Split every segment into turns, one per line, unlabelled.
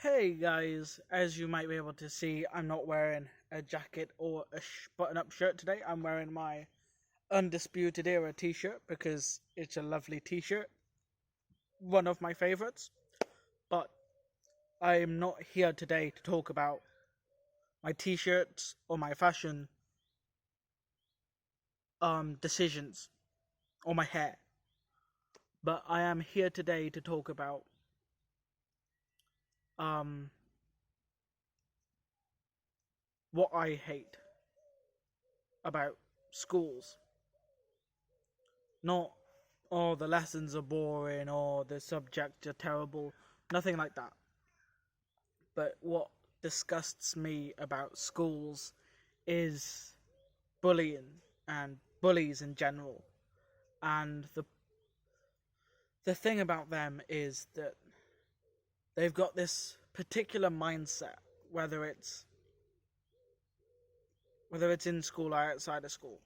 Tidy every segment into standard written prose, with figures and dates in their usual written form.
Hey guys, as you might be able to see, I'm not wearing a jacket or a button-up shirt today. I'm wearing my Undisputed Era t-shirt because it's a lovely t-shirt, one of my favorites. But I'm not here today to talk about my t-shirts or my fashion decisions or my hair. But I am here today to talk about um what I hate about schools. Not, oh, the lessons are boring or the subjects are terrible. Nothing like that. But what disgusts me about schools is bullying and bullies in general. And the thing about them is that they've got this particular mindset, whether it's in school or outside of school.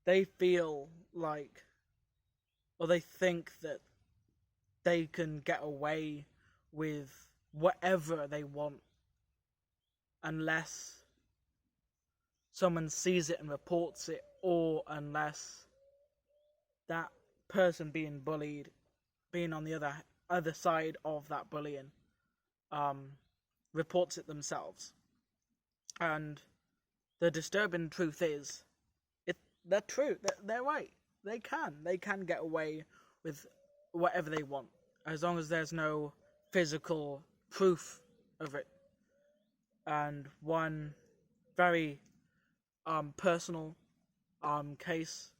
They feel like, or they think that they can get away with whatever they want unless someone sees it and reports it, or unless that person being bullied, being on the other side of that bullying, um, reports it themselves. And the disturbing truth is, they're true. They're right. They can get away with whatever they want as long as there's no physical proof of it. And one very personal case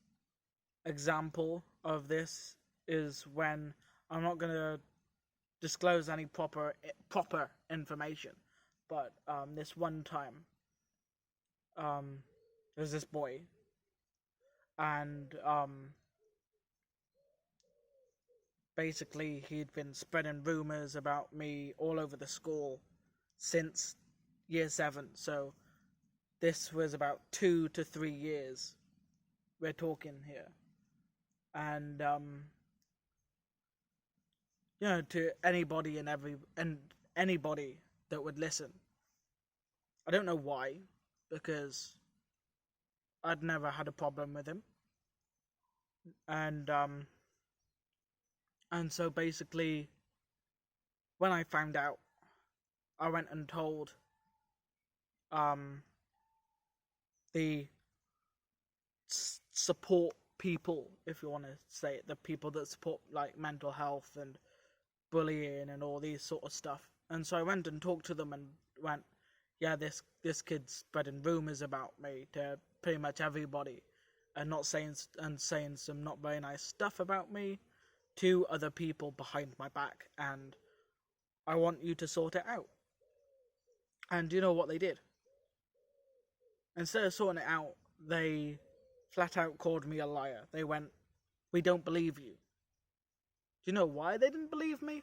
example of this is when, I'm not going to disclose any proper information, but this one time, there's this boy, and basically he'd been spreading rumors about me all over the school since year 7. So this was about 2 to 3 years we're talking here. And to anybody and anybody that would listen, I don't know why, because I'd never had a problem with him. And so basically, when I found out, I went and told um the support people, if you want to say it, the people that support like mental health and bullying and all these sort of stuff. And so I went and talked to them and went, yeah, this kid's spreading rumors about me to pretty much everybody, and saying some not very nice stuff about me to other people behind my back, and I want you to sort it out. And do you know what they did? Instead of sorting it out, they flat out called me a liar. They went, "We don't believe you." Do you know why they didn't believe me?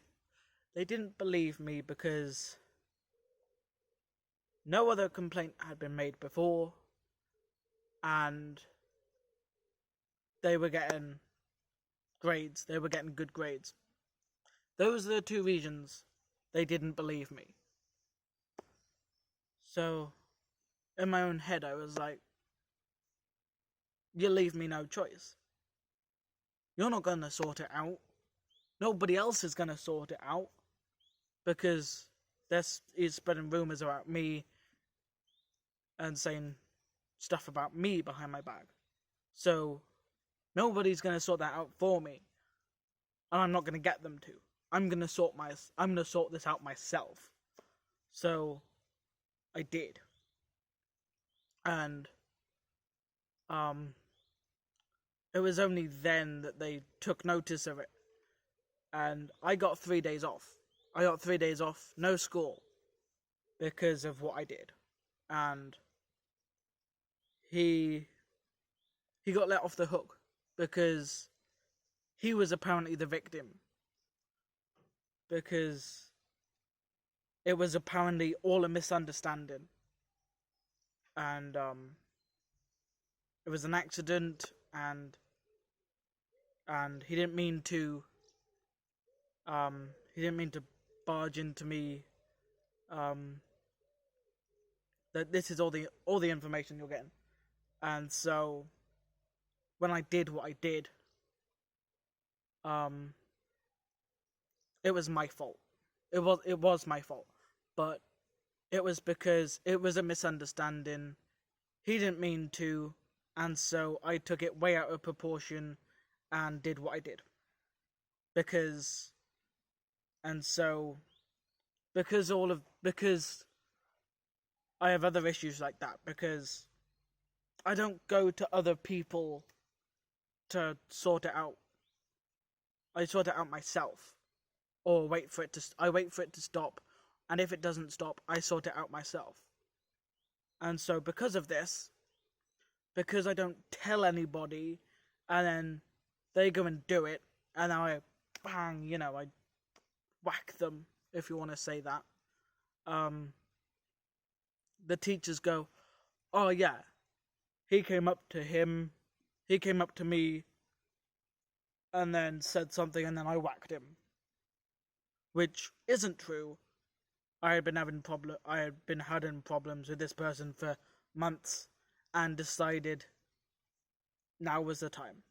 They didn't believe me because no other complaint had been made before, and they were getting grades. They were getting good grades. Those are the two reasons they didn't believe me. So, in my own head, I was like, you leave me no choice. You're not going to sort it out. Nobody else is going to sort it out, because this is spreading rumors about me and saying stuff about me behind my back. So nobody's going to sort that out for me, and I'm not going to get them to. I'm going to sort this out myself. So I did. And it was only then that they took notice of it. And I got 3 days off. No school, because of what I did. And he got let off the hook because he was apparently the victim. Because it was apparently all a misunderstanding. And it was an accident, and he didn't mean to barge into me that this is all the information you're getting. And so when I did what I did, it was my fault. It was my fault. But it was because it was a misunderstanding. He didn't mean to, and so I took it way out of proportion and did what I did. Because I have other issues like that, because I don't go to other people to sort it out. I sort it out myself, or I wait for it to stop, and if it doesn't stop, I sort it out myself. And so because of this, because I don't tell anybody, and then they go and do it, and now I whack them, if you want to say that. The teachers go, "Oh yeah, he came up to me, and then said something, and then I whacked him," which isn't true. I had been having problems with this person for months, and decided now was the time.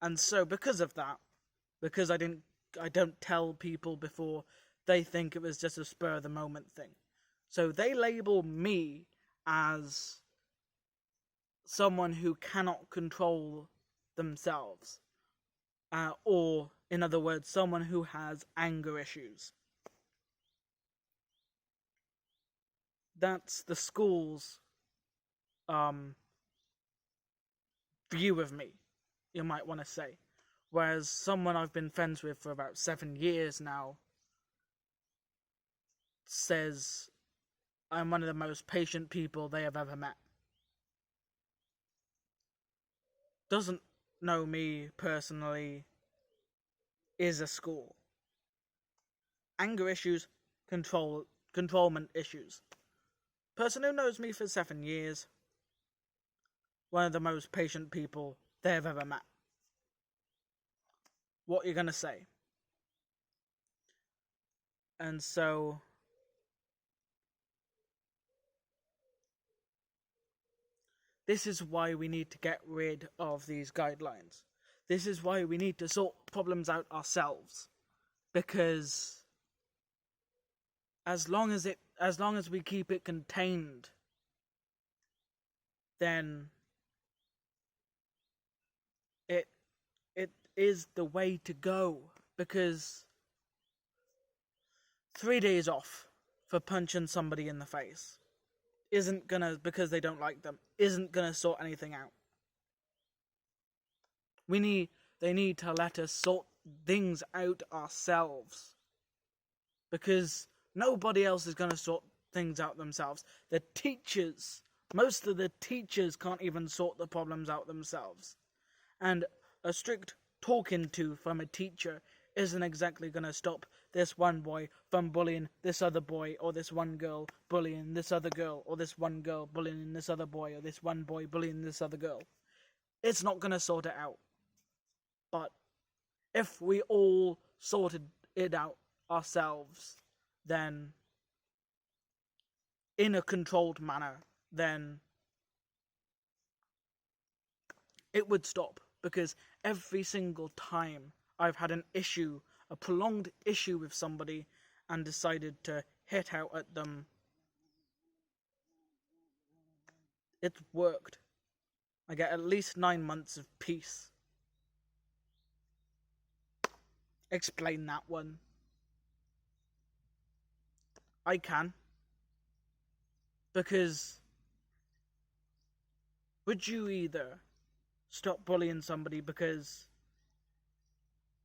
And so because of that, because I don't tell people before, they think it was just a spur of the moment thing. So they label me as someone who cannot control themselves, or in other words, someone who has anger issues. That's the school's view of me, you might want to say. Whereas someone I've been friends with for about 7 years now says I'm one of the most patient people they have ever met. Doesn't know me personally, is a school. Anger issues, controlment issues. Person who knows me for 7 years, one of the most patient people they have ever met. What you're gonna say? And so this is why we need to get rid of these guidelines. This is why we need to sort problems out ourselves. Because as long as we keep it contained, then it is the way to go. Because 3 days off for punching somebody in the face isn't gonna, because they don't like them, isn't gonna sort anything out. They need to let us sort things out ourselves. Because nobody else is gonna sort things out themselves. Most of the teachers can't even sort the problems out themselves. And a strict talking to from a teacher isn't exactly gonna stop this one boy from bullying this other boy, or this one girl bullying this other girl, or this one girl bullying this other boy, or this one boy bullying this other girl. It's not gonna sort it out. But if we all sorted it out ourselves, then in a controlled manner, then it would stop. Because every single time I've had a prolonged issue with somebody, and decided to hit out at them, it's worked. I get at least 9 months of peace. Explain that one. I can. Because would you either stop bullying somebody because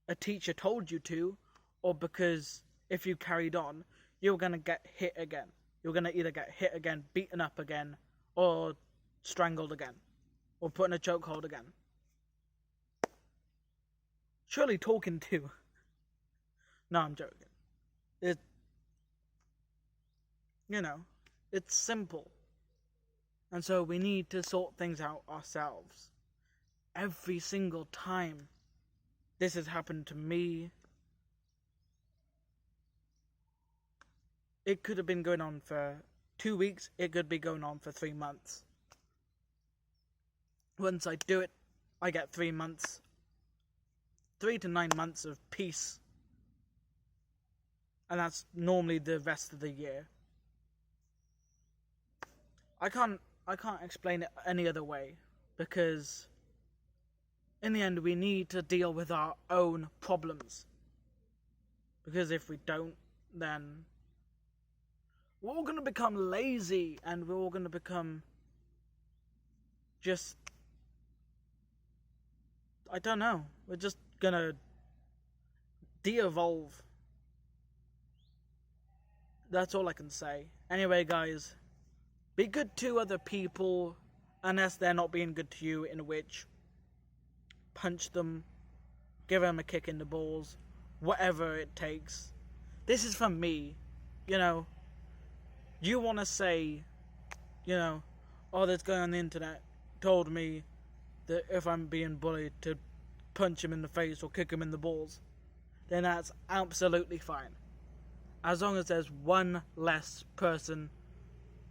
a teacher told you to, or because if you carried on, you're going to get hit again? You're going to either get hit again, beaten up again, or strangled again, or put in a chokehold again. Surely talking to. No, I'm joking. It's simple. And so we need to sort things out ourselves. Every single time this has happened to me, it could have been going on for 2 weeks, it could be going on for 3 months. Once I do it, I get 3 months, 3 to 9 months of peace. And that's normally the rest of the year. I can't explain it any other way, because in the end we need to deal with our own problems. Because if we don't, then we're all going to become lazy, and we're all going to become just, I don't know, we're just going to de-evolve. That's all I can say. Anyway, guys, be good to other people, unless they're not being good to you, in which punch them, give them a kick in the balls, whatever it takes. This is from me, you know. You want to say, you know, oh, this guy on the internet told me that if I'm being bullied to punch him in the face or kick him in the balls, then that's absolutely fine. As long as there's one less person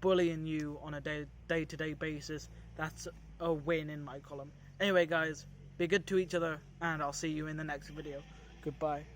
bullying you on a day-to-day basis, that's a win in my column. Anyway, guys, be good to each other, and I'll see you in the next video. Goodbye.